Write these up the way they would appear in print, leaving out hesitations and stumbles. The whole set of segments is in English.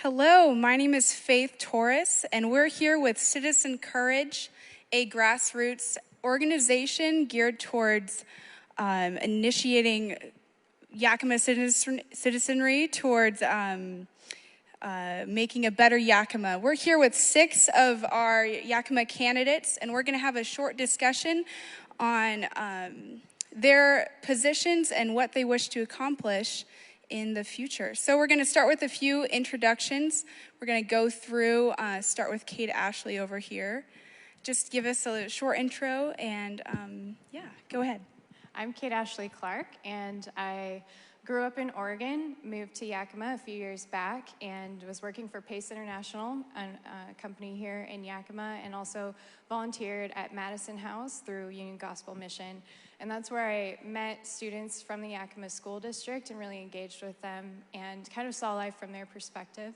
Hello, my name is Faith Torres, and we're here with Citizen Courage, a grassroots organization geared towards initiating Yakima citizenry towards making a better Yakima. We're here with 6 of our Yakima candidates, and we're going to have a short discussion on their positions and what they wish to accomplish in the future. So we're going to start with a few introductions. We're going to go through, start with KateAshley over here. Just give us a short intro and yeah, go ahead. I'm KateAshley Clark, and I grew up in Oregon, moved to Yakima a few years back, and was working for Pace International, a company here in Yakima, and also volunteered at Madison House through Union Gospel Mission. And that's where I met students from the Yakima School District and really engaged with them and kind of saw life from their perspective.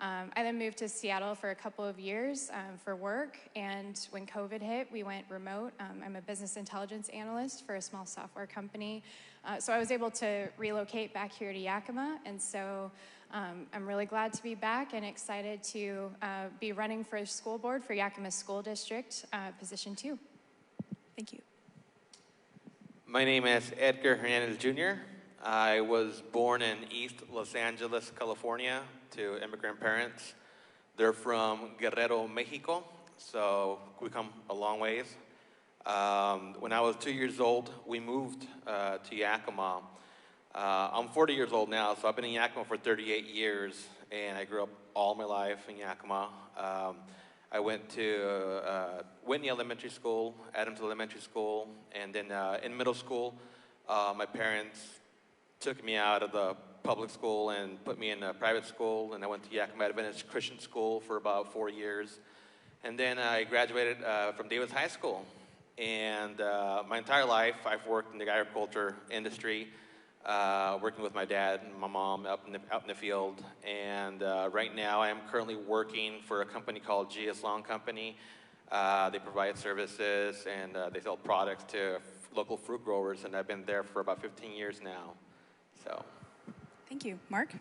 I then moved to Seattle for a couple of years for work, and when COVID hit, we went remote. I'm a business intelligence analyst for a small software company, so I was able to relocate back here to Yakima, and so I'm really glad to be back and excited to be running for school board for Yakima School District, position 2. Thank you. My name is Edgar Hernandez Jr. I was born in East Los Angeles, California, to immigrant parents. They're from Guerrero, Mexico, so we come a long ways. When I was 2 years old, we moved to Yakima. I'm 40 years old now, so I've been in Yakima for 38 years, and I grew up all my life in Yakima. I went to Whitney Elementary School, Adams Elementary School, and then in middle school, my parents took me out of the public school and put me in a private school, and I went to Yakima Adventist Christian School for about 4 years. And then I graduated from Davis High School. And my entire life, I've worked in the agriculture industry, working with my dad and my mom out in the field. And right now, I am currently working for a company called GS Lawn Company. They provide services and they sell products to local fruit growers, and I've been there for about 15 years now. So, thank you. Mark?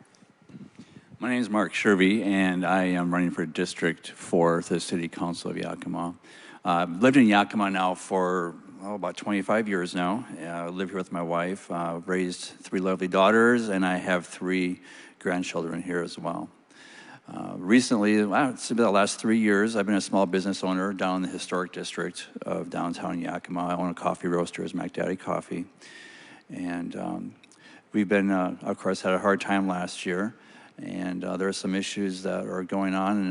My name is Mark Shervey, and I am running for District 4 to the City Council of Yakima. I've lived in Yakima now for about 25 years now. I live here with my wife, raised 3 lovely daughters, and I have 3 grandchildren here as well. Recently, it's been the last 3 years, I've been a small business owner down in the historic district of downtown Yakima. I own a coffee roaster as Mac Daddy Coffee. And we've been, of course, had a hard time last year. And there are some issues that are going on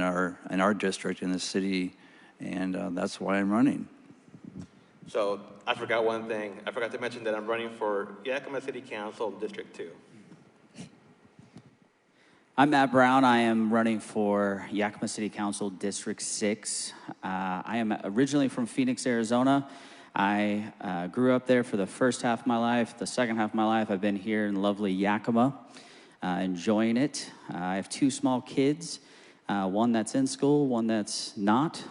in our district, in the city, and that's why I'm running. So I forgot one thing. I forgot to mention that I'm running for Yakima City Council, District 2. I'm Matt Brown. I am running for Yakima City Council, District 6. I am originally from Phoenix, Arizona. I grew up there for the first half of my life. The second half of my life, I've been here in lovely Yakima, enjoying it. I have 2 small kids. One that's in school, one that's not,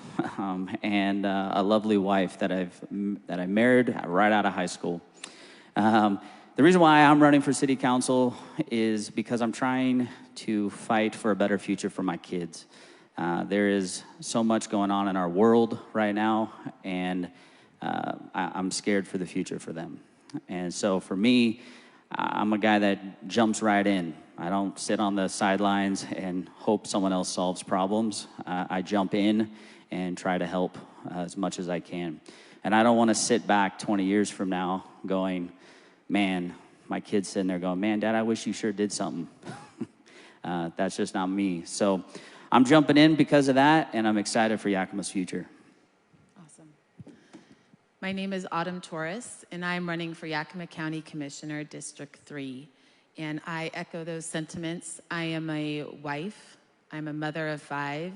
and a lovely wife that I married right out of high school. The reason why I'm running for city council is because I'm trying to fight for a better future for my kids. There is so much going on in our world right now, and I'm scared for the future for them. And so for me, I'm a guy that jumps right in. I don't sit on the sidelines and hope someone else solves problems. I jump in and try to help as much as I can. And I don't want to sit back 20 years from now going, man, my kid's sitting there going, man, Dad, I wish you sure did something. That's just not me. So I'm jumping in because of that, and I'm excited for Yakima's future. Awesome. My name is Autumn Torres, and I'm running for Yakima County Commissioner, District 3. And I echo those sentiments. I am a wife, I'm a mother of 5,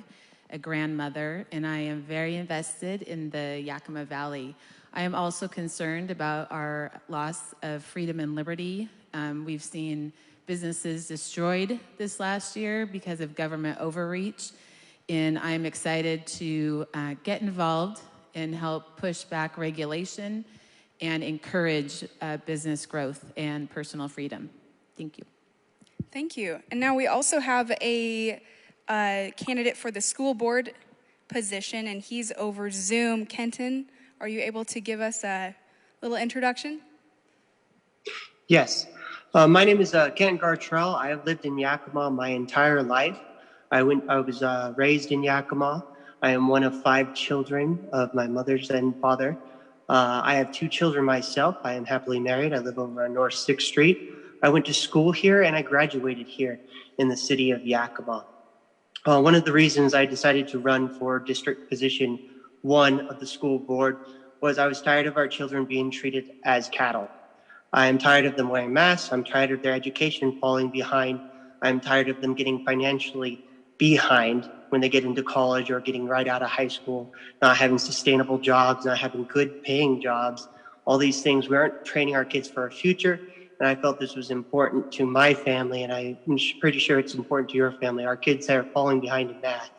a grandmother, and I am very invested in the Yakima Valley. I am also concerned about our loss of freedom and liberty. We've seen businesses destroyed this last year because of government overreach, and I'm excited to get involved and help push back regulation and encourage business growth and personal freedom. Thank you. Thank you. And now we also have a candidate for the school board position, and he's over Zoom. Kenton, are you able to give us a little introduction? Yes. My name is Kenton Gartrell. I have lived in Yakima my entire life. I was raised in Yakima. I am one of 5 children of my mother's and father. I have 2 children myself. I am happily married. I live over on North 6th Street. I went to school here and I graduated here in the city of Yakima. One of the reasons I decided to run for district position 1 of the school board was I was tired of our children being treated as cattle. I am tired of them wearing masks. I'm tired of their education falling behind. I'm tired of them getting financially behind when they get into college or getting right out of high school, not having sustainable jobs, not having good paying jobs. All these things, we aren't training our kids for a future. And I felt this was important to my family, and I'm pretty sure it's important to your family. Our kids are falling behind in math.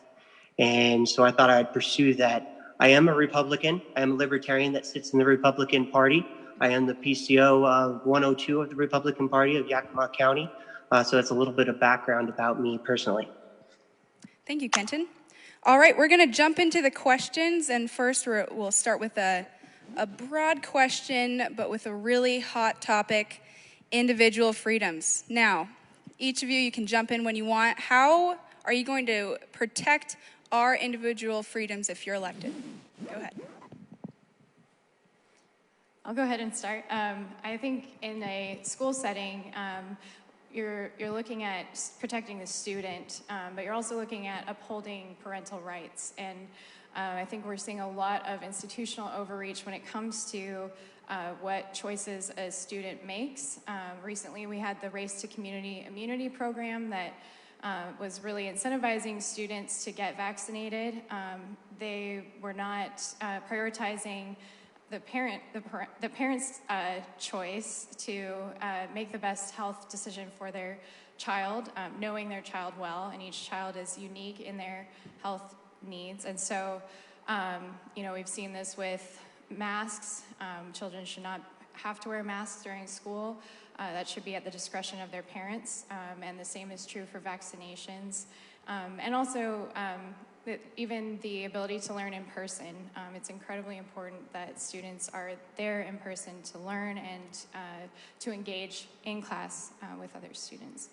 And so I thought I'd pursue that. I am a Republican. I am a libertarian that sits in the Republican Party. I am the PCO 102 of the Republican Party of Yakima County. So that's a little bit of background about me personally. Thank you, Kenton. All right, we're going to jump into the questions, and first we'll start with a broad question, but with a really hot topic, individual freedoms. Now, each of you can jump in when you want. How are you going to protect our individual freedoms if you're elected? Go ahead. I'll go ahead and start. I think in a school setting, you're looking at protecting the student, but you're also looking at upholding parental rights. And I think we're seeing a lot of institutional overreach when it comes to what choices a student makes. Recently, we had the Race to Community Immunity program that was really incentivizing students to get vaccinated. They were not prioritizing the parent's choice to make the best health decision for their child, knowing their child well, and each child is unique in their health needs. And so, we've seen this with masks. Children should not have to wear masks during school. That should be at the discretion of their parents, and the same is true for vaccinations. And also, even the ability to learn in person. It's incredibly important that students are there in person to learn and to engage in class with other students.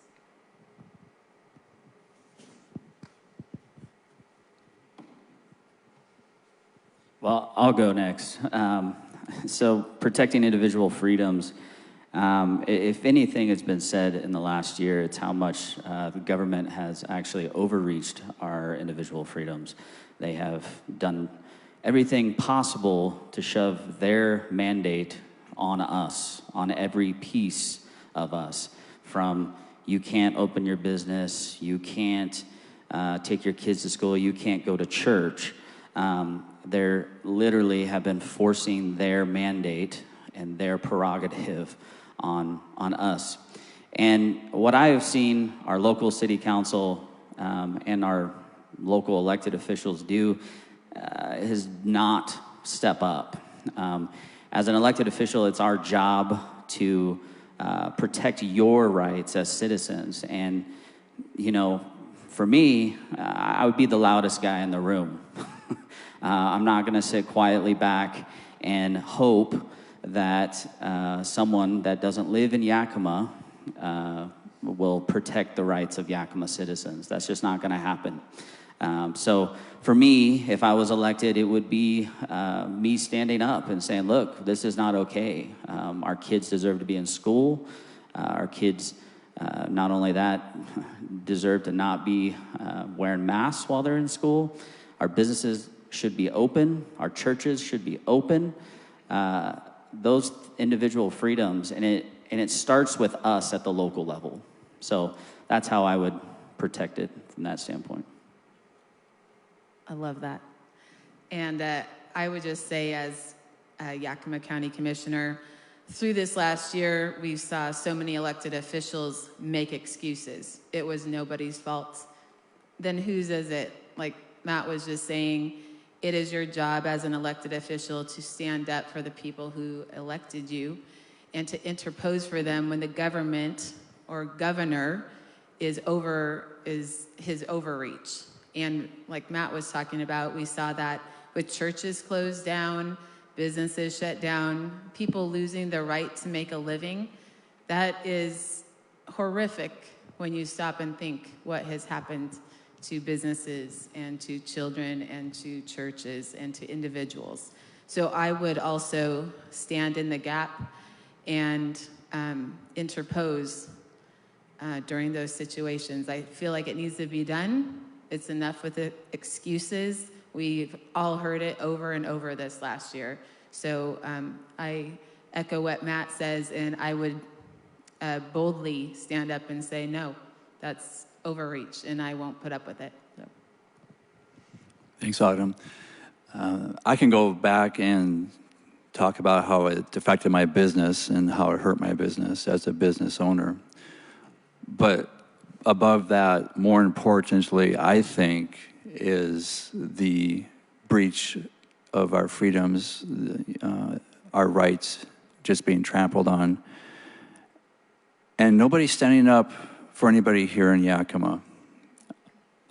Well, I'll go next. So protecting individual freedoms, if anything has been said in the last year, it's how much the government has actually overreached our individual freedoms. They have done everything possible to shove their mandate on us, on every piece of us, from you can't open your business, you can't take your kids to school, you can't go to church. They literally have been forcing their mandate and their prerogative on us. And what I have seen our local city council and our local elected officials do is not step up. As an elected official, it's our job to protect your rights as citizens. And, for me, I would be the loudest guy in the room. I'm not going to sit quietly back and hope that someone that doesn't live in Yakima will protect the rights of Yakima citizens. That's just not going to happen. So for me, if I was elected, it would be me standing up and saying, look, this is not okay. Our kids deserve to be in school. Our kids, not only that, deserve to not be wearing masks while they're in school. Our businesses should be open. Our churches should be open. Those individual freedoms, and it starts with us at the local level. So that's how I would protect it from that standpoint. I love that. And I would just say, as a Yakima County Commissioner, through this last year, we saw so many elected officials make excuses. It was nobody's fault. Then whose is it? Like Matt was just saying, it is your job as an elected official to stand up for the people who elected you and to interpose for them when the government or governor is his overreach. And like Matt was talking about, we saw that with churches closed down, businesses shut down, people losing their right to make a living. That is horrific when you stop and think what has happened to businesses and to children and to churches and to individuals. So I would also stand in the gap and interpose during those situations. I feel like it needs to be done. It's enough with the excuses. We've all heard it over and over this last year. So I echo what Matt says, and I would boldly stand up and say, no, that's overreach, and I won't put up with it. So. Thanks, Autumn. I can go back and talk about how it affected my business and how it hurt my business as a business owner. But above that, more importantly, I think, is the breach of our freedoms, our rights just being trampled on. And nobody's standing up for anybody here in Yakima.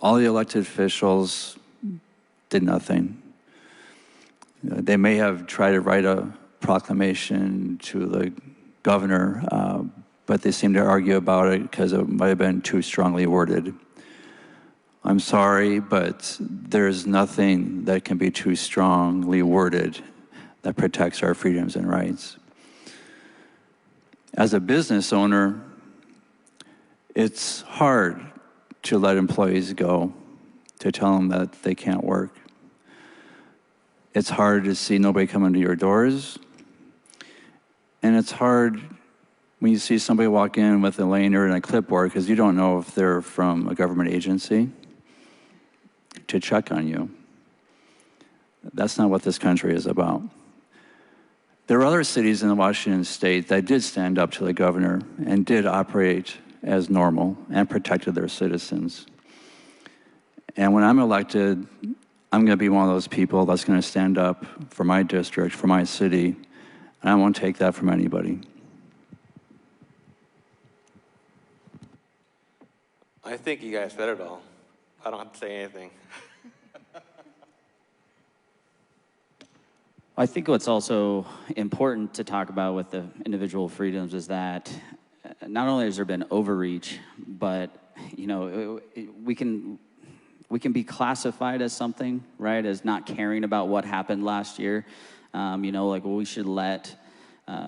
All the elected officials did nothing. They may have tried to write a proclamation to the governor, but they seem to argue about it because it might have been too strongly worded. I'm sorry, but there's nothing that can be too strongly worded that protects our freedoms and rights. As a business owner, it's hard to let employees go, to tell them that they can't work. It's hard to see nobody come into your doors. And it's hard when you see somebody walk in with a lanyard and a clipboard because you don't know if they're from a government agency to check on you. That's not what this country is about. There are other cities in Washington state that did stand up to the governor and did operate as normal and protected their citizens. And when I'm elected, I'm going to be one of those people that's going to stand up for my district, for my city, and I won't take that from anybody. I think you guys said it all. I don't have to say anything. I think what's also important to talk about with the individual freedoms is that not only has there been overreach, but we can be classified as something, right, as not caring about what happened last year. We should let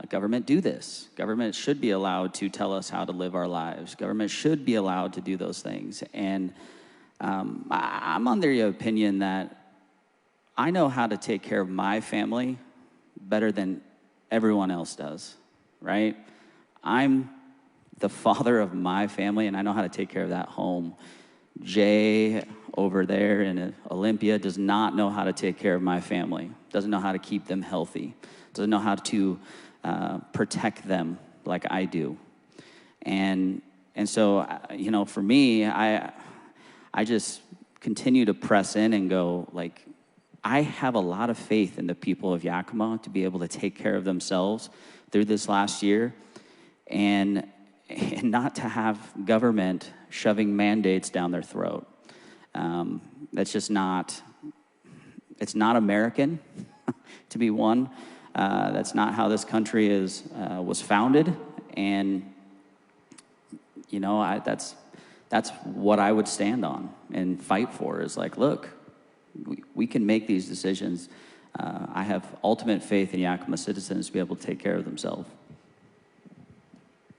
government do this. Government should be allowed to tell us how to live our lives. Government should be allowed to do those things. And I'm on the opinion that I know how to take care of my family better than everyone else does, right? I'm the father of my family, and I know how to take care of that home. Jay over there in Olympia does not know how to take care of my family, doesn't know how to keep them healthy, doesn't know how to protect them like I do. And so, for me, I just continue to press in and go, I have a lot of faith in the people of Yakima to be able to take care of themselves through this last year and not to have government shoving mandates down their throat. That's just not, it's not American, to be one. That's not how this country was founded. And, that's what I would stand on and fight for is look, we can make these decisions. I have ultimate faith in Yakima citizens to be able to take care of themselves.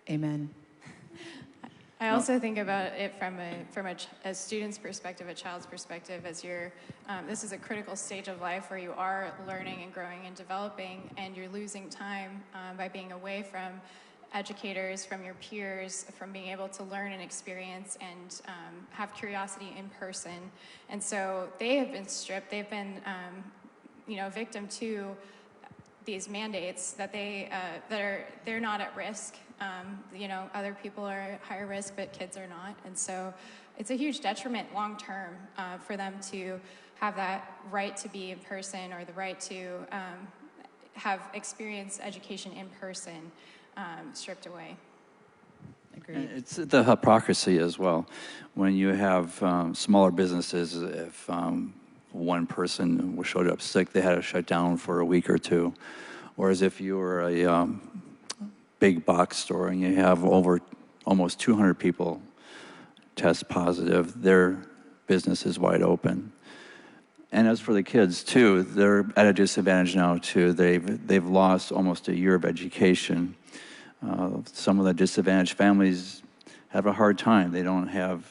Amen. I also think about it from a student's perspective, a child's perspective, as this is a critical stage of life where you are learning and growing and developing, and you're losing time by being away from educators, from your peers, from being able to learn and experience and have curiosity in person. And so they have been stripped. They've been, victim to these mandates that they're not at risk. Other people are at higher risk, but kids are not. And so it's a huge detriment long term for them to have that right to be in person or the right to have experienced education in person stripped away. Agreed. It's the hypocrisy as well. When you have smaller businesses, if one person showed up sick, they had to shut down for a week or two. Whereas if you were a big box store and you have over almost 200 people test positive, their business is wide open. And as for the kids too, they're at a disadvantage now too. They've lost almost a year of education. Some of the disadvantaged families have a hard time. They don't have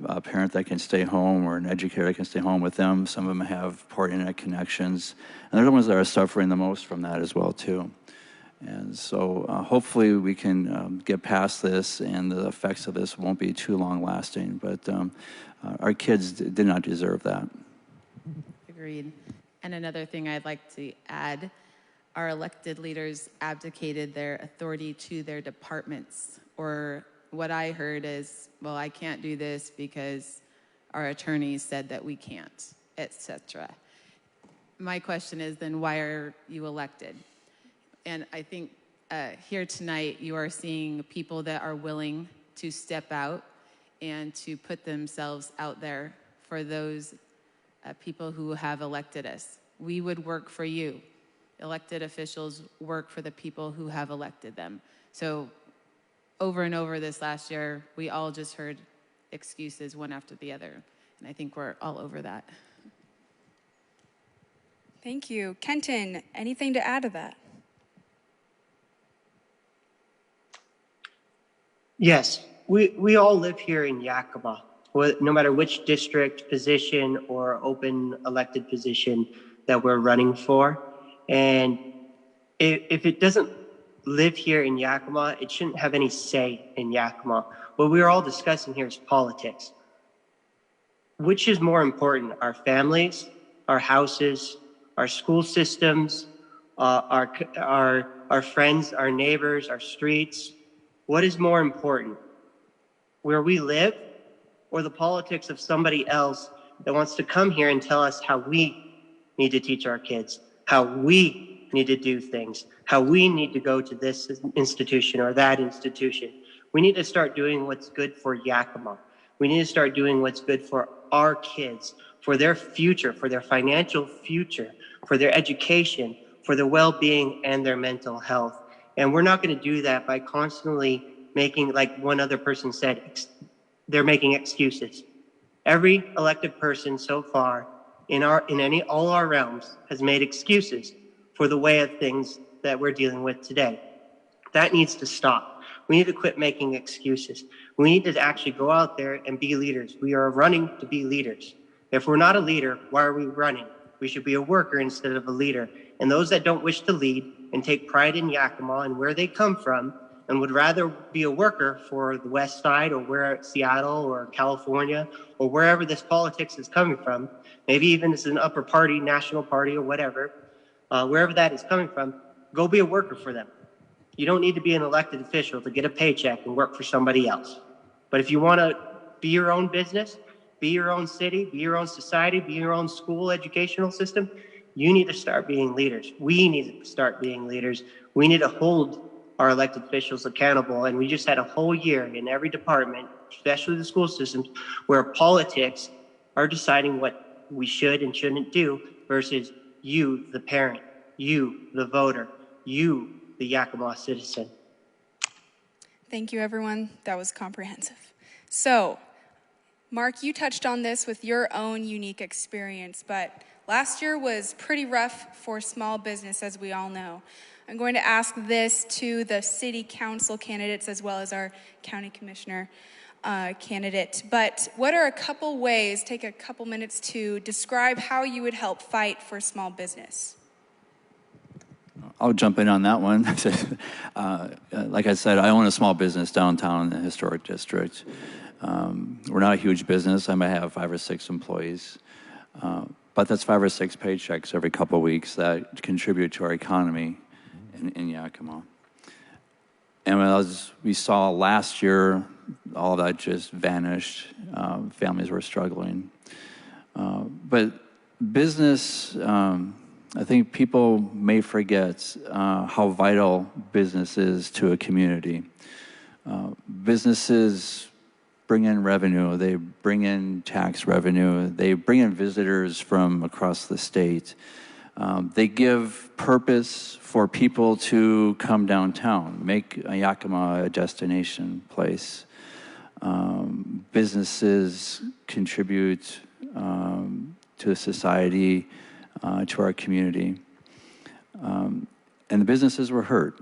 a parent that can stay home or an educator that can stay home with them. Some of them have poor internet connections. And they're the ones that are suffering the most from that as well too. And so hopefully we can get past this and the effects of this won't be too long lasting. But our kids did not deserve that. Agreed. And another thing I'd like to add, our elected leaders abdicated their authority to their departments. Or what I heard is, well, I can't do this because our attorneys said that we can't, etc. My question is then, why are you elected? And I think here tonight you are seeing people that are willing to step out and to put themselves out there for those people who have elected us. We would work for you. Elected officials work for the people who have elected them. So over and over this last year, we all just heard excuses one after the other. And I think we're all over that. Thank you. Kenton, anything to add to that? Yes, we all live here in Yakima, no matter which district, position, or open elected position that we're running for. And if it doesn't live here in Yakima, it shouldn't have any say in Yakima. What we're all discussing here is politics. Which is more important, our families, our houses, our school systems, our friends, our neighbors, our streets? What is more important, where we live or the politics of somebody else that wants to come here and tell us how we need to teach our kids, how we need to do things, how we need to go to this institution or that institution? We need to start doing what's good for Yakima. We need to start doing what's good for our kids, for their future, for their financial future, for their education, for their well-being and their mental health. And we're not going to do that by constantly making, like one other person said, they're making excuses. Every elected person so far in all our realms has made excuses for the way of things that we're dealing with today. That needs to stop. We need to quit making excuses. We need to actually go out there and be leaders. We are running to be leaders. If we're not a leader, why are we running? We should be a worker instead of a leader. And those that don't wish to lead and take pride in Yakima and where they come from and would rather be a worker for the West Side or Seattle or California or wherever this politics is coming from, maybe even it's an upper party, national party or whatever, wherever that is coming from, go be a worker for them. You don't need to be an elected official to get a paycheck and work for somebody else. But if you want to be your own business, be your own city, be your own society, be your own school educational system, you need to start being leaders. We need to start being leaders. We need to hold our elected officials accountable. And we just had a whole year in every department, especially the school systems, where politics are deciding what we should and shouldn't do versus you, the parent, you, the voter, you, the Yakima citizen. Thank you, everyone. That was comprehensive. So, Mark, you touched on this with your own unique experience, but last year was pretty rough for small business, as we all know. I'm going to ask this to the city council candidates as well as our county commissioner candidate. But what are a couple ways, take a couple minutes to describe how you would help fight for small business? I'll jump in on that one. Like I said, I own a small business downtown in the historic district. We're not a huge business. I might have 5 or 6 employees. But that's 5 or 6 paychecks every couple of weeks that contribute to our economy in Yakima. And as we saw last year, all of that just vanished. Families were struggling. But business, I think people may forget how vital business is to a community. Businesses bring in revenue, they bring in tax revenue, they bring in visitors from across the state. They give purpose for people to come downtown, make Yakima a destination place. Businesses contribute to society, to our community. And the businesses were hurt.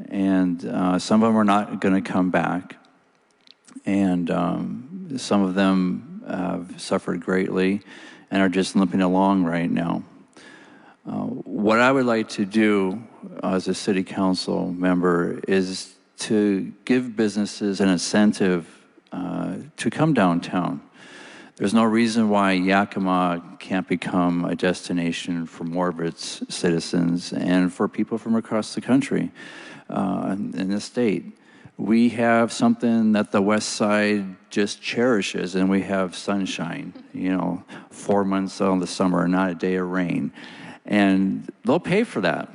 And some of them are not going to come back. And some of them have suffered greatly and are just limping along right now. What I would like to do as a city council member is to give businesses an incentive to come downtown. There's no reason why Yakima can't become a destination for more of its citizens and for people from across the country in the state. We have something that the West Side just cherishes, and we have sunshine, 4 months of the summer, not a day of rain. And they'll pay for that.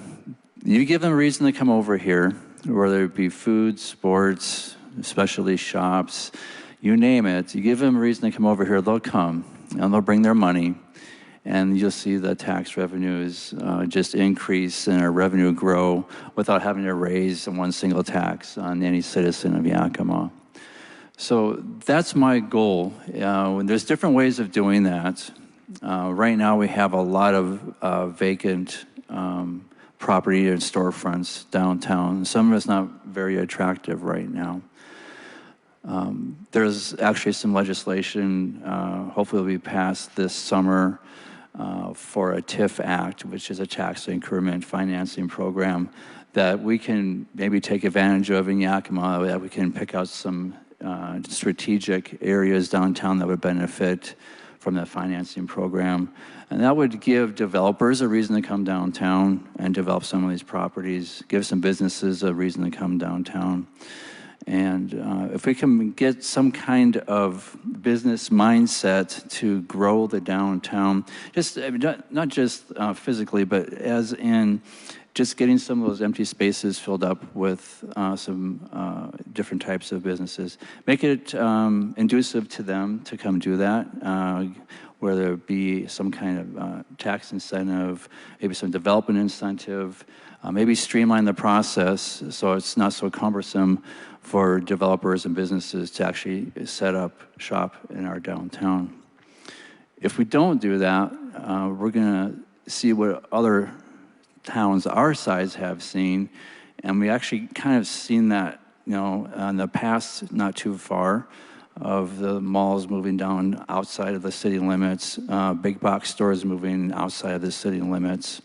You give them a reason to come over here, whether it be food, sports, specialty shops, you name it. You give them a reason to come over here, they'll come, and they'll bring their money, and you'll see the tax revenues just increase and our revenue grow without having to raise one single tax on any citizen of Yakima. So that's my goal. There's different ways of doing that. Right now we have a lot of vacant property and storefronts downtown. Some of it's not very attractive right now. There's actually some legislation, hopefully will be passed this summer for a Tif Act, which is a tax increment financing program that we can maybe take advantage of in Yakima, that we can pick out some strategic areas downtown that would benefit from that financing program. And that would give developers a reason to come downtown and develop some of these properties, give some businesses a reason to come downtown. And if we can get some kind of business mindset to grow the downtown, just not just physically, but as in just getting some of those empty spaces filled up with some different types of businesses. Make it inducive to them to come do that, whether it be some kind of tax incentive, maybe some development incentive, maybe streamline the process so it's not so cumbersome for developers and businesses to actually set up shop in our downtown. If we don't do that, we're gonna see what other towns our size have seen, and we actually kind of seen that, in the past, not too far, of the malls moving down outside of the city limits, big box stores moving outside of the city limits.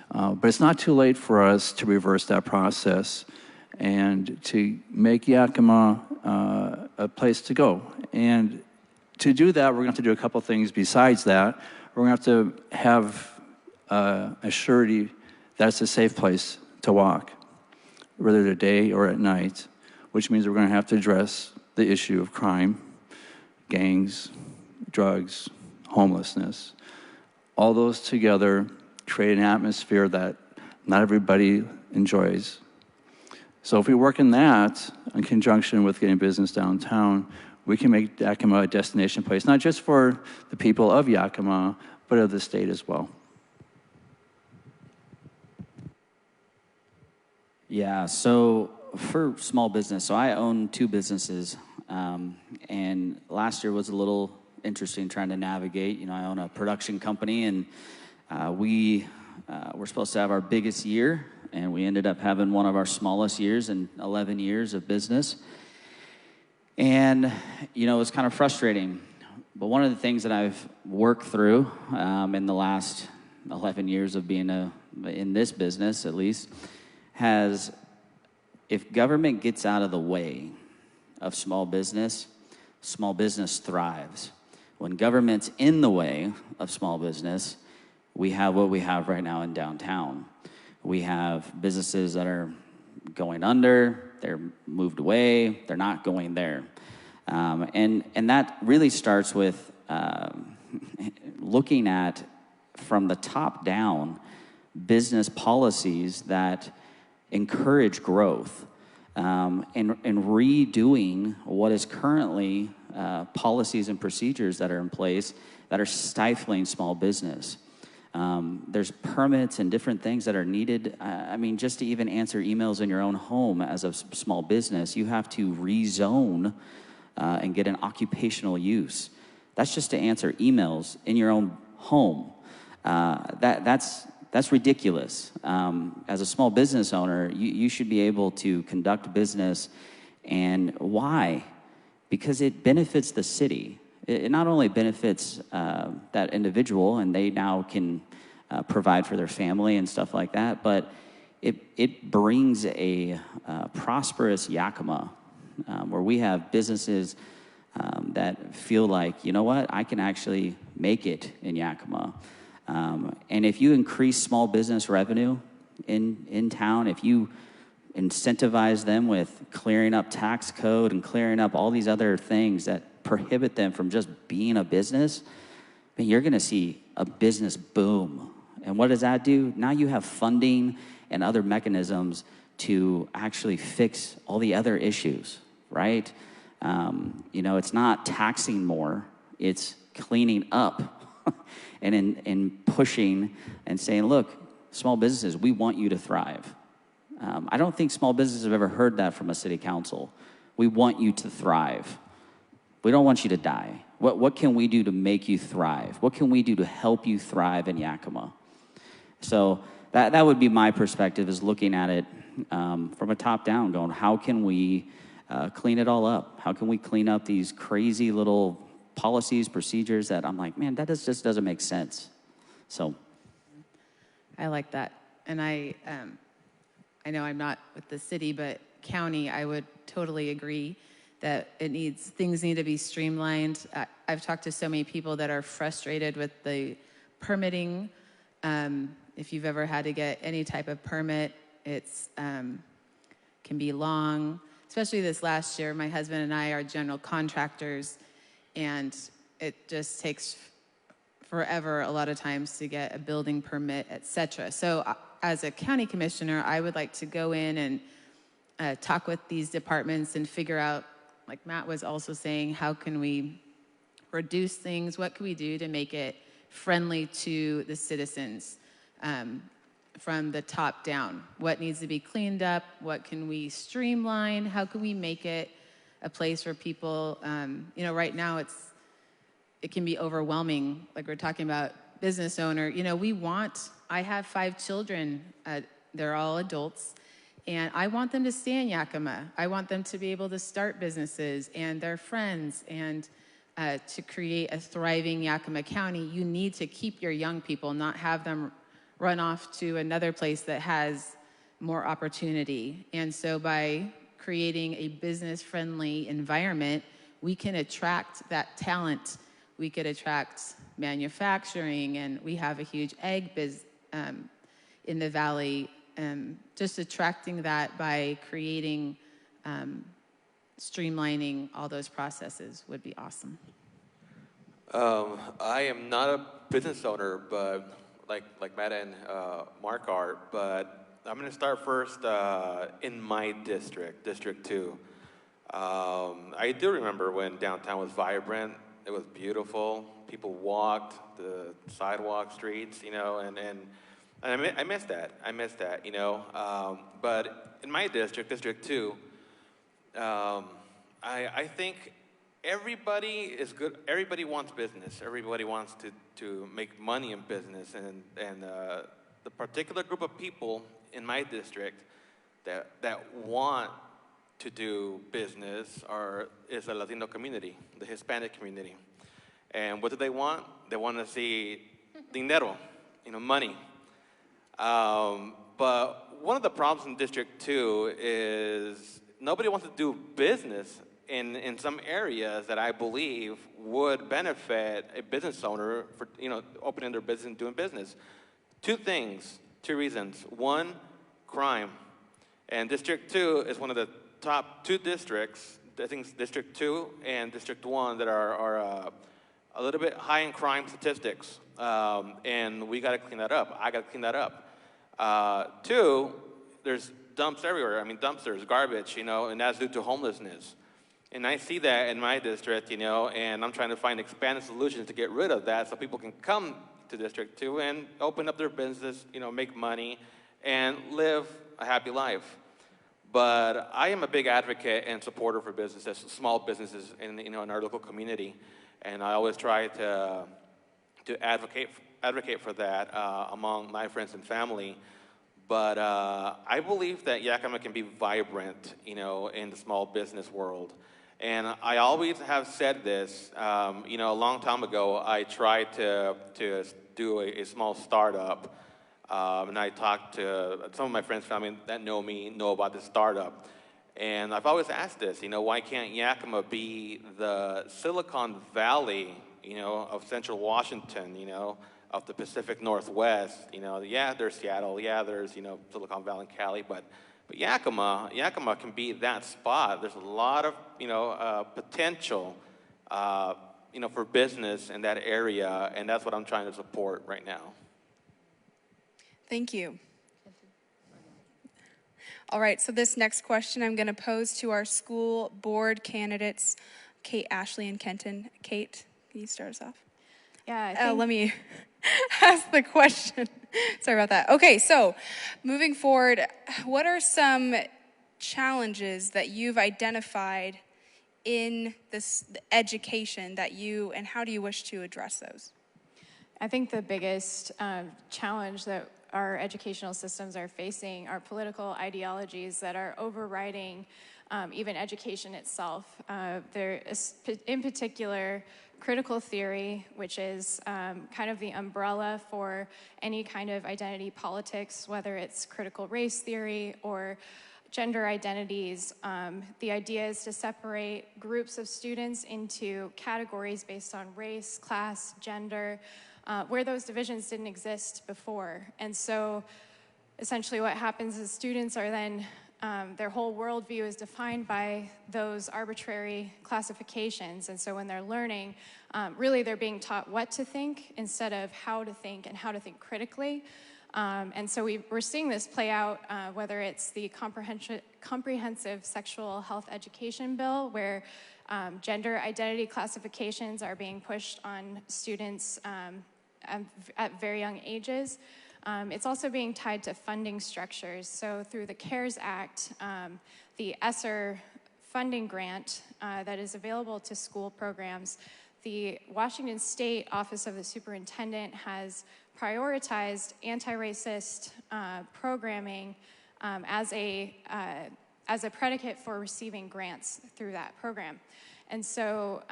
But it's not too late for us to reverse that process and to make Yakima a place to go. And to do that, we're going to have to do a couple things besides that. We're going to have a surety that it's a safe place to walk, whether today or at night, which means we're going to have to address the issue of crime, gangs, drugs, homelessness. All those together create an atmosphere that not everybody enjoys. So if we work in that in conjunction with getting business downtown, we can make Yakima a destination place, not just for the people of Yakima, but of the state as well. Yeah, so for small business, so I own 2 businesses, and last year was a little interesting trying to navigate. I own a production company, and we were supposed to have our biggest year, and we ended up having one of our smallest years in 11 years of business. And, it was kind of frustrating. But one of the things that I've worked through in the last 11 years of being in this business, at least, if government gets out of the way of small business thrives. When government's in the way of small business, we have what we have right now in downtown. We have businesses that are going under, they're moved away, they're not going there. And that really starts with looking at, from the top down, business policies that encourage growth. and redoing what is currently policies and procedures that are in place that are stifling small business. There's permits and different things that are needed. I mean, just to even answer emails in your own home as a small business, you have to rezone and get an occupational use. That's just to answer emails in your own home. That's ridiculous. As a small business owner, you should be able to conduct business. And why? Because it benefits the city. It not only benefits that individual, and they now can provide for their family and stuff like that, but it brings a prosperous Yakima where we have businesses that feel like, you know what, I can actually make it in Yakima. And if you increase small business revenue in town, if you incentivize them with clearing up tax code and clearing up all these other things that prohibit them from just being a business, then you're going to see a business boom. And what does that do? Now you have funding and other mechanisms to actually fix all the other issues, right? You know, it's not taxing more, it's cleaning up and in pushing and saying, look, small businesses, we want you to thrive. I don't think small businesses have ever heard that from a city council. We want you to thrive. We don't want you to die. What can we do to make you thrive? What can we do to help you thrive in Yakima? So that would be my perspective, is looking at it from a top down, going, how can we clean it all up? How can we clean up these crazy little policies, procedures that I'm like, man, that just doesn't make sense. So I like that. And I know I'm not with the city, but county, I would totally agree that things need to be streamlined. I've talked to so many people that are frustrated with the permitting. If you've ever had to get any type of permit, it's can be long. Especially this last year, my husband and I are general contractors, and it just takes forever a lot of times to get a building permit, etc. So as a county commissioner, I would like to go in and talk with these departments and figure out, like Matt was also saying, how can we reduce things? What can we do to make it friendly to the citizens from the top down? What needs to be cleaned up? What can we streamline? How can we make it a place where people, you know, right now it can be overwhelming. Like we're talking about business owner, you know, I have 5 children, they're all adults, and I want them to stay in Yakima. I want them to be able to start businesses and their friends, and to create a thriving Yakima County, you need to keep your young people, not have them run off to another place that has more opportunity. And so by creating a business-friendly environment, we can attract that talent. We could attract manufacturing, and we have a huge ag in the valley. Just attracting that by creating, streamlining all those processes would be awesome. I am not a business owner, but like Matt and Mark are, but I'm going to start first in my district, District 2. I do remember when downtown was vibrant. It was beautiful. People walked the sidewalk, streets, you know, and I miss that. I miss that, you know. But in my district, District 2, I think everybody is good. Everybody wants business. Everybody wants to make money in business. And the particular group of people in my district that want to do business is the Latino community, the Hispanic community. And what do they want? They want to see dinero, you know, money. But one of the problems in District 2 is nobody wants to do business in some areas that I believe would benefit a business owner for, you know, opening their business and doing business. 2 reasons. 1, crime. And District 2 is one of the top 2 districts, I think District 2 and District 1, that are a little bit high in crime statistics. And we got to clean that up. I got to clean that up. 2, there's dumps everywhere. I mean, dumpsters, garbage, and that's due to homelessness. And I see that in my district, and I'm trying to find expanded solutions to get rid of that so people can come to District 2 and open up their business, make money, and live a happy life. But I am a big advocate and supporter for businesses, small businesses in our local community, and I always try to advocate for that among my friends and family. But I believe that Yakima can be vibrant, in the small business world. And I always have said this, a long time ago, I tried to do a small startup. And I talked to some of my friends, family that know me, know about this startup. And I've always asked this, why can't Yakima be the Silicon Valley, of Central Washington, of the Pacific Northwest? Yeah, there's Seattle, yeah, there's, Silicon Valley and Cali, but Yakima can be that spot. There's a lot of, potential, for business in that area, and that's what I'm trying to support right now. Thank you. All right, so this next question I'm going to pose to our school board candidates, KateAshley and Kenton. Kate, can you start us off? Yeah, let me ask the question. Sorry about that. Okay, so moving forward, what are some challenges that you've identified in this education and how do you wish to address those? I think the biggest challenge that our educational systems are facing are political ideologies that are overriding even education itself. There is, in particular, critical theory, which is kind of the umbrella for any kind of identity politics, whether it's critical race theory or gender identities. The idea is to separate groups of students into categories based on race, class, gender, where those divisions didn't exist before. And so essentially what happens is students are then, their whole worldview is defined by those arbitrary classifications. And so when they're learning, really they're being taught what to think instead of how to think and how to think critically. And so we're seeing this play out, whether it's the comprehensive sexual health education bill, where gender identity classifications are being pushed on students at very young ages. It's also being tied to funding structures. So through the CARES Act, the ESSER funding grant that is available to school programs, the Washington State Office of the Superintendent has prioritized anti-racist programming as a predicate for receiving grants through that program. And so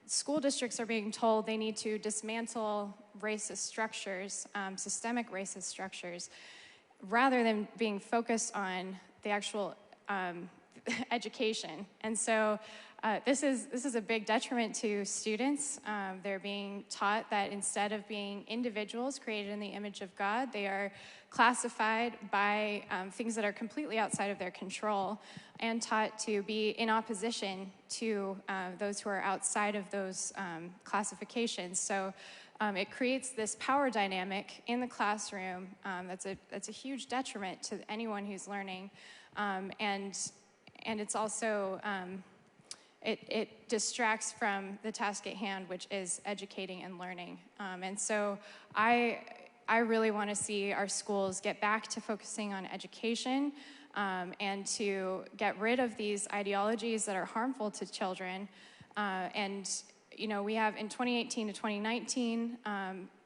school districts are being told they need to dismantle racist structures, systemic racist structures, rather than being focused on the actual education. And so this is a big detriment to students. They're being taught that instead of being individuals created in the image of God, they are classified by things that are completely outside of their control, and taught to be in opposition to those who are outside of those classifications. So it creates this power dynamic in the classroom that's a huge detriment to anyone who's learning, and it's also it distracts from the task at hand, which is educating and learning. And so I really want to see our schools get back to focusing on education, and to get rid of these ideologies that are harmful to children. And we have in 2018 to 2019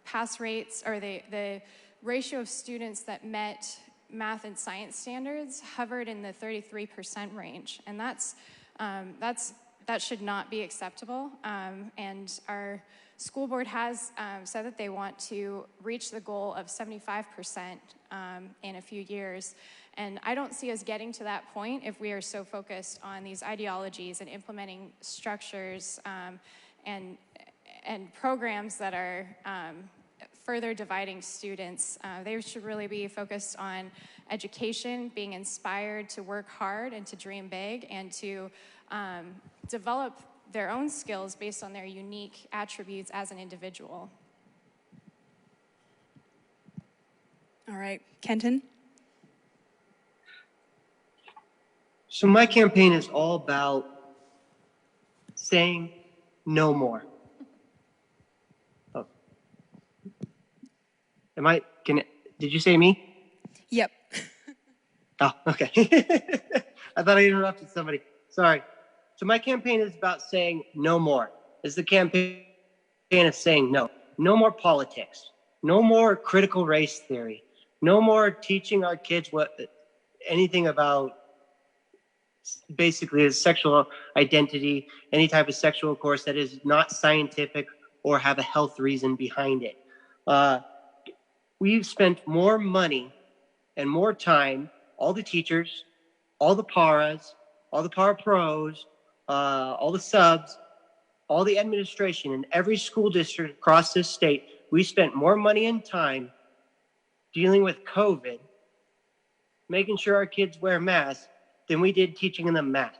pass rates, or the ratio of students that met math and science standards hovered in the 33% range, and that should not be acceptable. And our school board has said that they want to reach the goal of 75% in a few years. And I don't see us getting to that point if we are so focused on these ideologies and implementing structures and programs that are further dividing students. They should really be focused on education, being inspired to work hard and to dream big, and to develop their own skills based on their unique attributes as an individual. All right, Kenton? So my campaign is all about saying no more. Oh. Did you say me? Yep. Oh, okay. I thought I interrupted somebody. Sorry. So my campaign is about saying no more. It's the campaign of saying no. No more politics. No more critical race theory. No more teaching our kids anything about basically his sexual identity, any type of sexual course that is not scientific or have a health reason behind it. We've spent more money and more time, all the teachers, all the paras, all the para pros, all the subs, all the administration in every school district across this state, we spent more money and time dealing with COVID, making sure our kids wear masks, than we did teaching them math.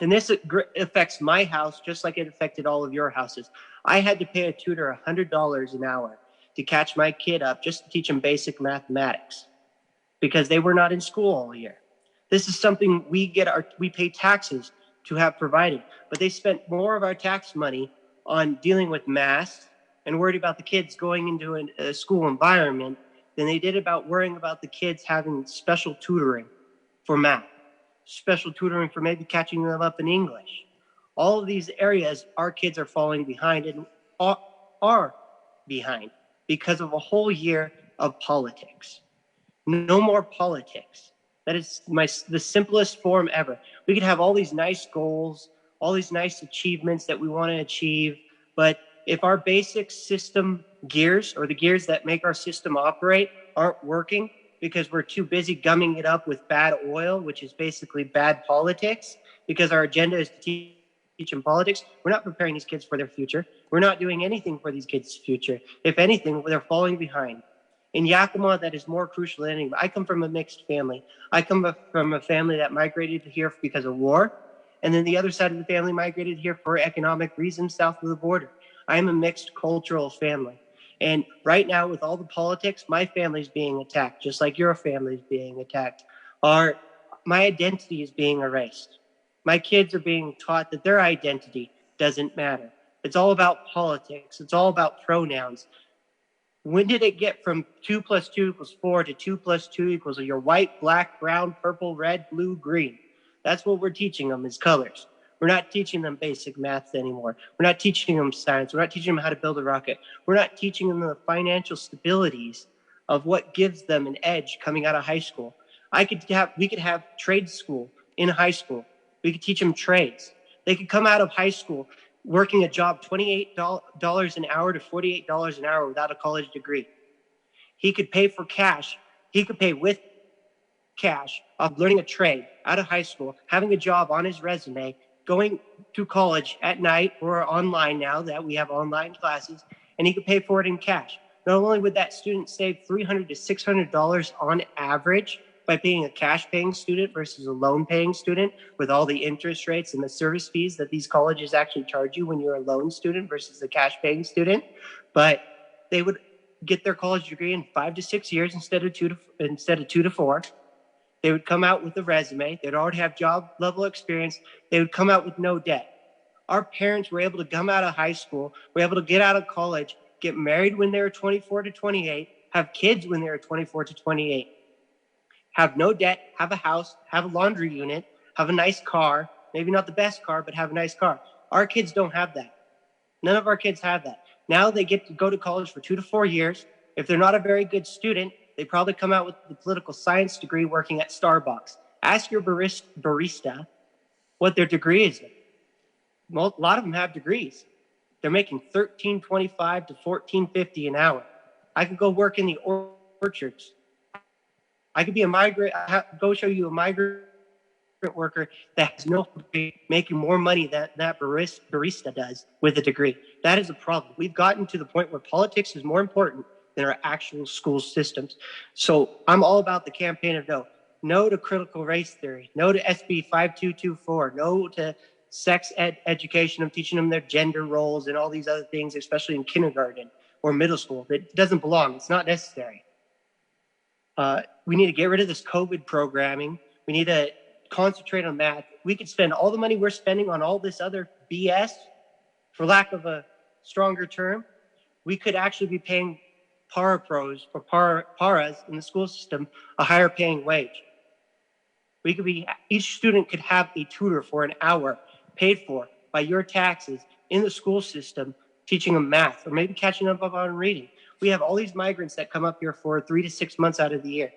And this affects my house just like it affected all of your houses. I had to pay a tutor $100 an hour to catch my kid up just to teach him basic mathematics because they were not in school all year. This is something we pay taxes to have provided, but they spent more of our tax money on dealing with masks and worried about the kids going into a school environment than they did about worrying about the kids having special tutoring for math, special tutoring for maybe catching them up in English. All of these areas, our kids are falling behind and are behind because of a whole year of politics. No more politics. That is the simplest form ever. We could have all these nice goals, all these nice achievements that we want to achieve, but if our basic system gears or the gears that make our system operate aren't working because we're too busy gumming it up with bad oil, which is basically bad politics, because our agenda is to teach them politics, we're not preparing these kids for their future. We're not doing anything for these kids' future. If anything, they're falling behind. In Yakima, that is more crucial than anything. I come from a mixed family. I come from a family that migrated here because of war, and then the other side of the family migrated here for economic reasons south of the border. I am a mixed cultural family. And right now, with all the politics, my family's being attacked, just like your family's being attacked. My identity is being erased. My kids are being taught that their identity doesn't matter. It's all about politics. It's all about pronouns. When did it get from 2 + 2 = 4 to 2 + 2 = your white, black, brown, purple, red, blue, green? That's what we're teaching them is colors. We're not teaching them basic maths anymore. We're not teaching them science. We're not teaching them how to build a rocket. We're not teaching them the financial stabilities of what gives them an edge coming out of high school. We could have trade school in high school. We could teach them trades. They could come out of high school working a job $28 an hour to $48 an hour without a college degree. He could pay for cash. He could pay with cash of learning a trade out of high school, having a job on his resume, going to college at night or online now that we have online classes, and he could pay for it in cash. Not only would that student save $300 to $600 on average by being a cash-paying student versus a loan-paying student with all the interest rates and the service fees that these colleges actually charge you when you're a loan student versus a cash-paying student, but they would get their college degree in 5 to 6 years instead of 2 to 4. They would come out with a resume. They'd already have job level experience. They would come out with no debt. Our parents were able to come out of high school, were able to get out of college, get married when they were 24 to 28, have kids when they were 24 to 28, have no debt, have a house, have a laundry unit, have a nice car, maybe not the best car, but have a nice car. Our kids don't have that. None of our kids have that. Now they get to go to college for 2 to 4 years. If they're not a very good student, they probably come out with a political science degree working at Starbucks. Ask your barista what their degree is. A lot of them have degrees. They're making $13.25 to $14.50 an hour. I could go work in the orchards. I could be a migrant. Go show you a migrant worker that has no degree making more money than that barista does with a degree. That is a problem. We've gotten to the point where politics is more important than our actual school systems. So I'm all about the campaign of no. No to critical race theory. No to SB 5224. No to sex education of teaching them their gender roles and all these other things, especially in kindergarten or middle school. It doesn't belong. It's not necessary. We need to get rid of this COVID programming. We need to concentrate on math. We could spend all the money we're spending on all this other BS, for lack of a stronger term. We could actually be paying paras in the school system a higher paying wage. Each student could have a tutor for an hour paid for by your taxes in the school system, teaching them math or maybe catching up on reading. We have all these migrants that come up here for 3 to 6 months out of the year.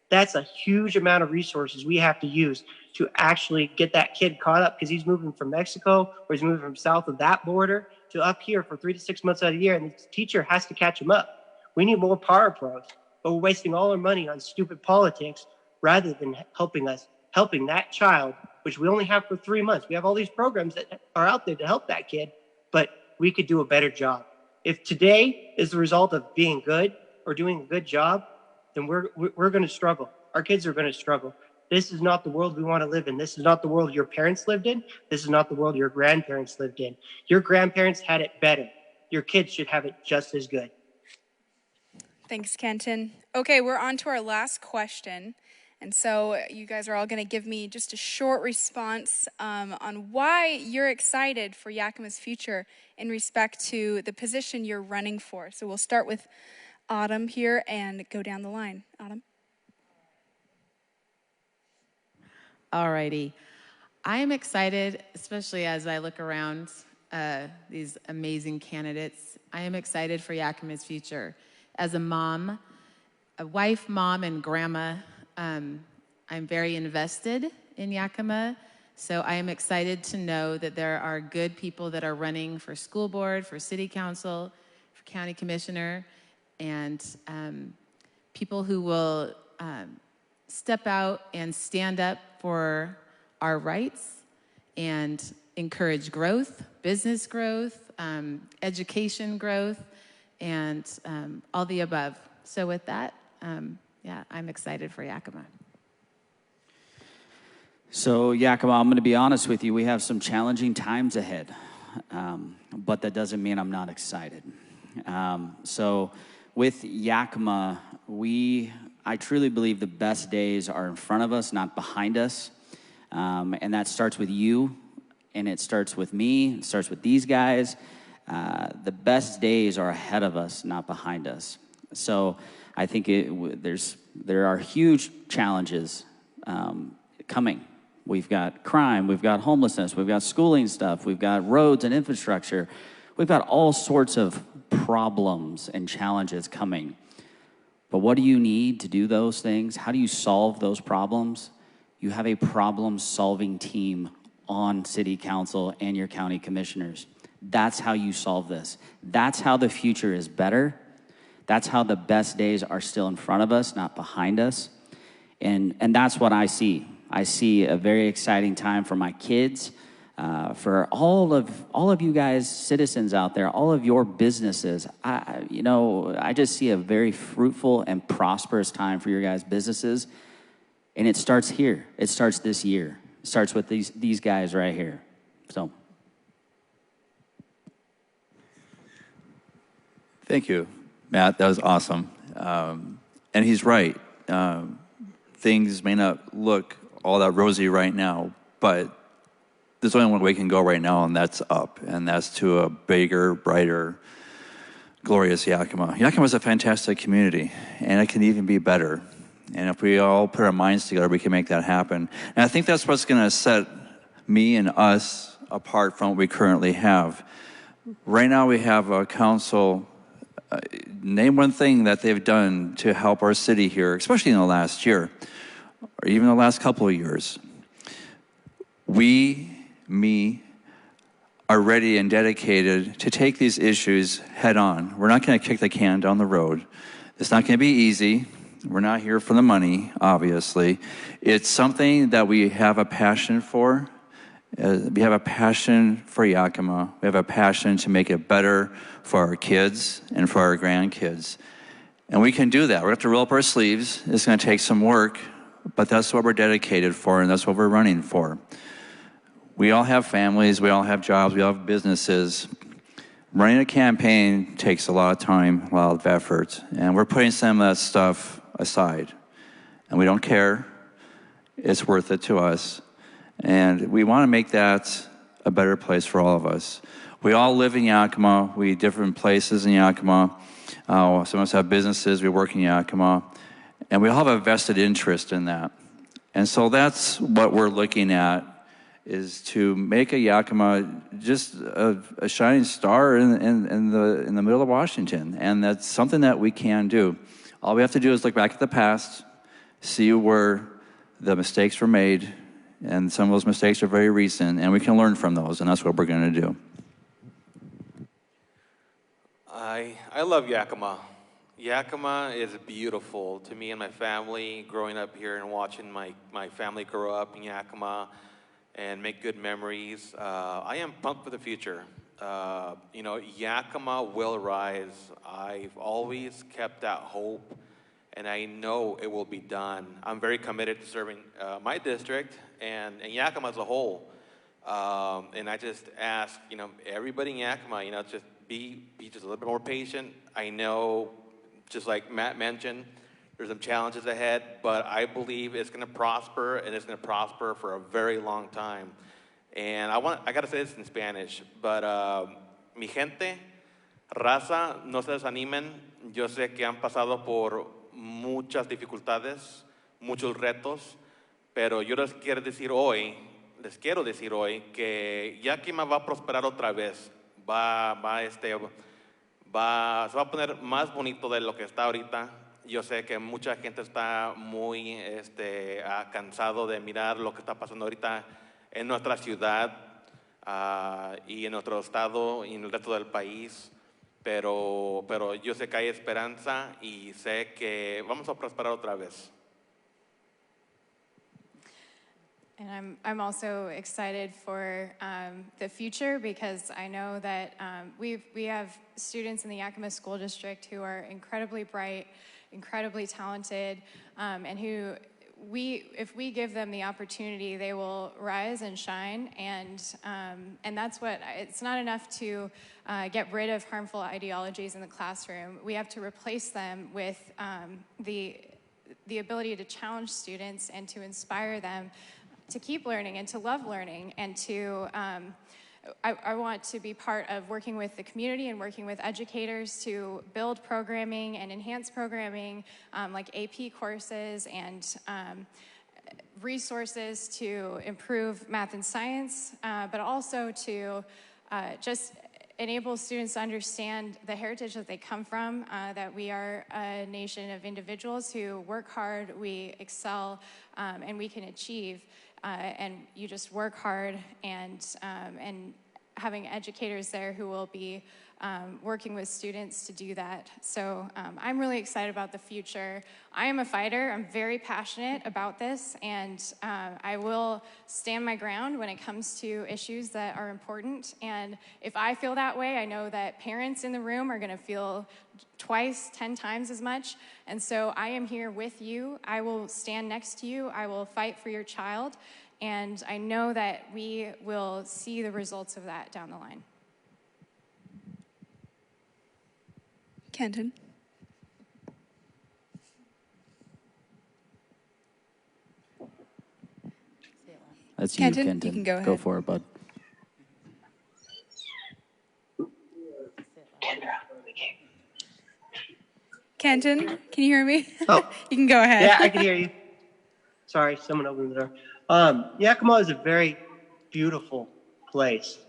That's a huge amount of resources we have to use to actually get that kid caught up, because he's moving from Mexico or he's moving from south of that border to up here for 3 to 6 months out of the year, and the teacher has to catch him up. We need more power pros, but we're wasting all our money on stupid politics rather than helping that child, which we only have for 3 months. We have all these programs that are out there to help that kid, but we could do a better job. If today is the result of being good or doing a good job, then we're going to struggle. Our kids are going to struggle. This is not the world we want to live in. This is not the world your parents lived in. This is not the world your grandparents lived in. Your grandparents had it better. Your kids should have it just as good. Thanks, Kenton. Okay, we're on to our last question. And so you guys are all going to give me just a short response on why you're excited for Yakima's future in respect to the position you're running for. So we'll start with Autumn here and go down the line. Autumn. All righty. I am excited, especially as I look around these amazing candidates. I am excited for Yakima's future. As a mom, a wife, mom, and grandma, I'm very invested in Yakima. So I am excited to know that there are good people that are running for school board, for city council, for county commissioner, and people who will step out and stand up for our rights and encourage growth, business growth, education growth, and all the above. So with that, I'm excited for Yakima. So Yakima, I'm going to be honest with you. We have some challenging times ahead, but that doesn't mean I'm not excited. So with Yakima, I truly believe the best days are in front of us, not behind us. And that starts with you, and it starts with me, it starts with these guys. The best days are ahead of us, not behind us. So I think there are huge challenges coming. We've got crime, we've got homelessness, we've got schooling stuff, we've got roads and infrastructure. We've got all sorts of problems and challenges coming. But what do you need to do those things? How do you solve those problems? You have a problem-solving team on city council and your county commissioners. That's how you solve this. That's how the future is better. That's how the best days are still in front of us, not behind us. And that's what I see. I see a very exciting time for my kids, for all of you guys, citizens out there, all of your businesses. I just see a very fruitful and prosperous time for your guys' businesses. And it starts here. It starts this year. It starts with these guys right here. So. Thank you, Matt. That was awesome. And he's right. Things may not look all that rosy right now, but there's only one way we can go right now, and that's up. And that's to a bigger, brighter, glorious Yakima. Yakima is a fantastic community, and it can even be better. And if we all put our minds together, we can make that happen. And I think that's what's going to set me and us apart from what we currently have. Right now we have a council. Name one thing that they've done to help our city here, especially in the last year, or even the last couple of years. Me, are ready and dedicated to take these issues head on. We're not going to kick the can down the road. It's not going to be easy. We're not here for the money, obviously. It's something that we have a passion for. We have a passion for Yakima. We have a passion to make it better for our kids and for our grandkids. And we can do that. We have to roll up our sleeves. It's going to take some work, but that's what we're dedicated for, and that's what we're running for. We all have families. We all have jobs. We all have businesses. Running a campaign takes a lot of time, a lot of effort, and we're putting some of that stuff aside. And we don't care. it's worth it to us. And we want to make that a better place for all of us. We all live in Yakima. We different places in Yakima. Some of us have businesses. We work in Yakima. And we all have a vested interest in that. And so that's what we're looking at, is to make a Yakima just a shining star in the middle of Washington. And that's something that we can do. All we have to do is look back at the past, see where the mistakes were made, and some of those mistakes are very recent, and we can learn from those, and that's what we're going to do. I love Yakima. Yakima is beautiful to me and my family, growing up here and watching my family grow up in Yakima and make good memories. I am pumped for the future. You know, Yakima will rise. I've always kept that hope, and I know it will be done. I'm very committed to serving my district and Yakima as a whole. And I just ask, you know, everybody in Yakima, you know, just be just a little bit more patient. I know, just like Matt mentioned, there's some challenges ahead, but I believe it's going to prosper, and it's going to prosper for a very long time. And I got to say this in Spanish, but mi gente, raza, no se desanimen. Yo sé que han pasado por muchas dificultades, muchos retos, pero yo les quiero decir hoy que Yakima va a prosperar otra vez. Se va a poner más bonito de lo que está ahorita. Yo sé que mucha gente está muy cansado de mirar lo que está pasando ahorita en nuestra ciudad y en nuestro estado y en el resto del país. Pero yo sé que hay esperanza y sé que vamos a prosperar otra vez. And I'm also excited for the future, because I know that we have students in the Yakima School District who are incredibly bright, incredibly talented, and who if we give them the opportunity, they will rise and shine. And that's what, it's not enough to get rid of harmful ideologies in the classroom. We have to replace them with the ability to challenge students and to inspire them to keep learning and to love learning, and to, I want to be part of working with the community and working with educators to build programming and enhance programming, like AP courses and resources to improve math and science, but also to just enable students to understand the heritage that they come from, that we are a nation of individuals who work hard, we excel, and we can achieve. And you just work hard, and having educators there who will be working with students to do that. So I'm really excited about the future. I am a fighter. I'm very passionate about this, and I will stand my ground when it comes to issues that are important. And if I feel that way, I know that parents in the room are going to feel twice, 10 times as much. And so I am here with you. I will stand next to you. I will fight for your child. And I know that we will see the results of that down the line. Kenton. That's Kenton, you, Kenton. you can go ahead. Go for it, bud. Kenton, can you hear me? Oh. You can go ahead. Yeah, I can hear you. Sorry, someone opened the door. Yakima is a very beautiful place.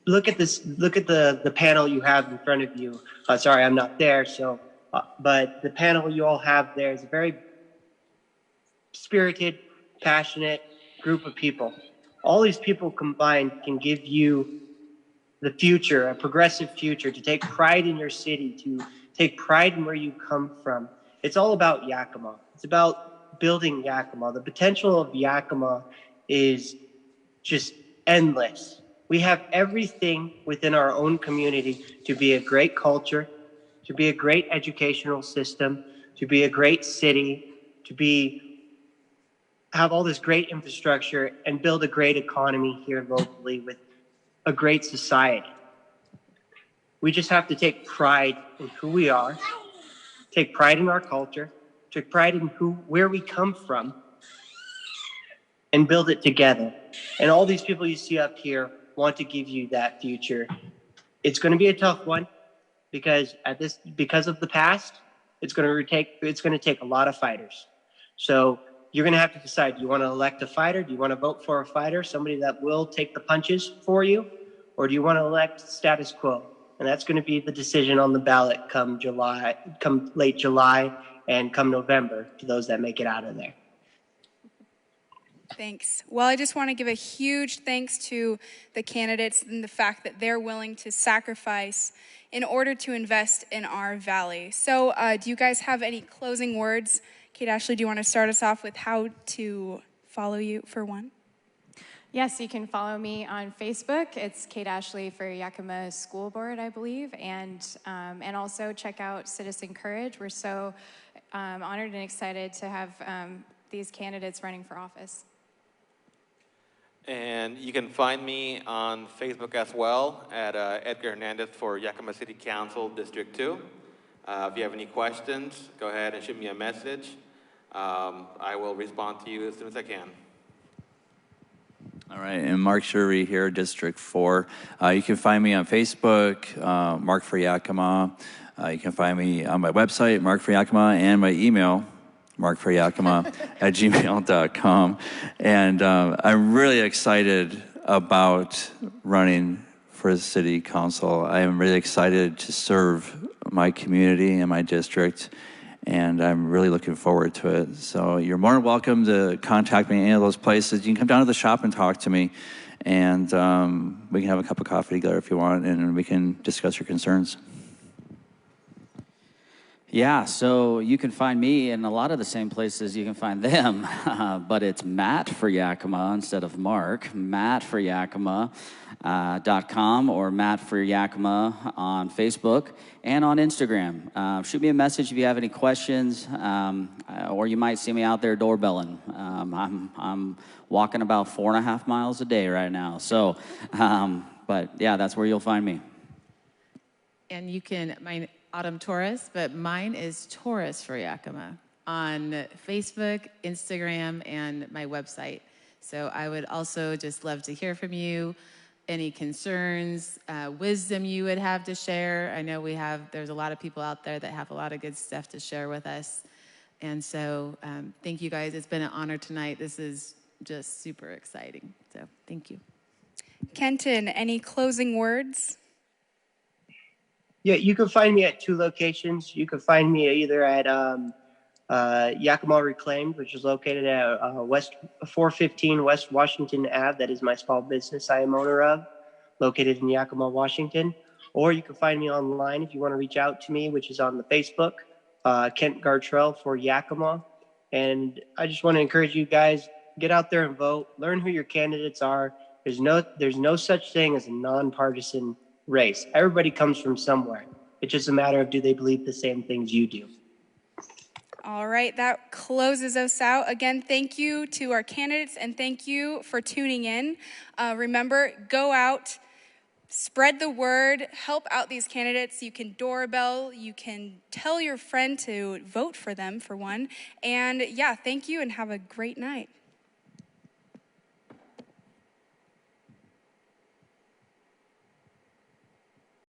Look at this. Look at the panel you have in front of you. Sorry, I'm not there. So, but the panel you all have there is a very spirited, passionate group of people. All these people combined can give you the future, a progressive future, to take pride in your city, to take pride in where you come from. It's all about Yakima. It's about building Yakima. The potential of Yakima is just endless. We have everything within our own community to be a great culture, to be a great educational system, to be a great city, to have all this great infrastructure and build a great economy here locally with a great society. We just have to take pride in who we are, take pride in our culture, take pride in where we come from, and build it together. And all these people you see up here want to give you that future. It's going to be a tough one because because of the past, it's going to take a lot of fighters. So you're going to have to decide, do you want to elect a fighter? Do you want to vote for a fighter, somebody that will take the punches for you? Or do you want to elect status quo? And that's going to be the decision on the ballot come late July and come November to those that make it out of there. Thanks. Well, I just want to give a huge thanks to the candidates and the fact that they're willing to sacrifice in order to invest in our valley. So do you guys have any closing words? KateAshley, do you want to start us off with how to follow you for one? Yes, you can follow me on Facebook. It's KateAshley for Yakima School Board, I believe, and also check out Citizen Courage. We're so honored and excited to have these candidates running for office. And you can find me on Facebook as well at Edgar Hernandez for Yakima City Council District 2. If you have any questions, go ahead and shoot me a message. I will respond to you as soon as I can. All right, and Mark Shervey here, District 4. You can find me on Facebook, Mark for Yakima. You can find me on my website, Mark for Yakima, and my email, markforyakima@gmail.com. And I'm really excited about running for the city council. I am really excited to serve my community and my district, and I'm really looking forward to it. So you're more than welcome to contact me in any of those places. You can come down to the shop and talk to me, and we can have a cup of coffee together if you want, and we can discuss your concerns. Yeah, so you can find me in a lot of the same places you can find them, but it's Matt for Yakima instead of Mark, mattforyakima.com or Matt for Yakima on Facebook and on Instagram. Shoot me a message if you have any questions, or you might see me out there doorbelling. I'm walking about 4.5 miles a day right now, so, but yeah, that's where you'll find me. And you can, Autumn Torres, but mine is Torres for Yakima on Facebook, Instagram, and my website. So I would also just love to hear from you, any concerns, wisdom you would have to share. I know there's a lot of people out there that have a lot of good stuff to share with us. And so thank you guys. It's been an honor tonight. This is just super exciting. So thank you. Kenton, any closing words? Yeah, you can find me at 2 locations. You can find me either at Yakima Reclaimed, which is located at 415 West Washington Ave. That is my small business I am owner of, located in Yakima, Washington. Or you can find me online if you want to reach out to me, which is on the Facebook, Kent Gartrell for Yakima. And I just want to encourage you guys, get out there and vote. Learn who your candidates are. There's no such thing as a nonpartisan race. Everybody comes from somewhere. It's just a matter of, do they believe the same things you do? All right, that closes us out. Again, thank you to our candidates and thank you for tuning in. Remember, go out, spread the word, help out these candidates. You can doorbell, you can tell your friend to vote for them for one. And yeah, thank you and have a great night.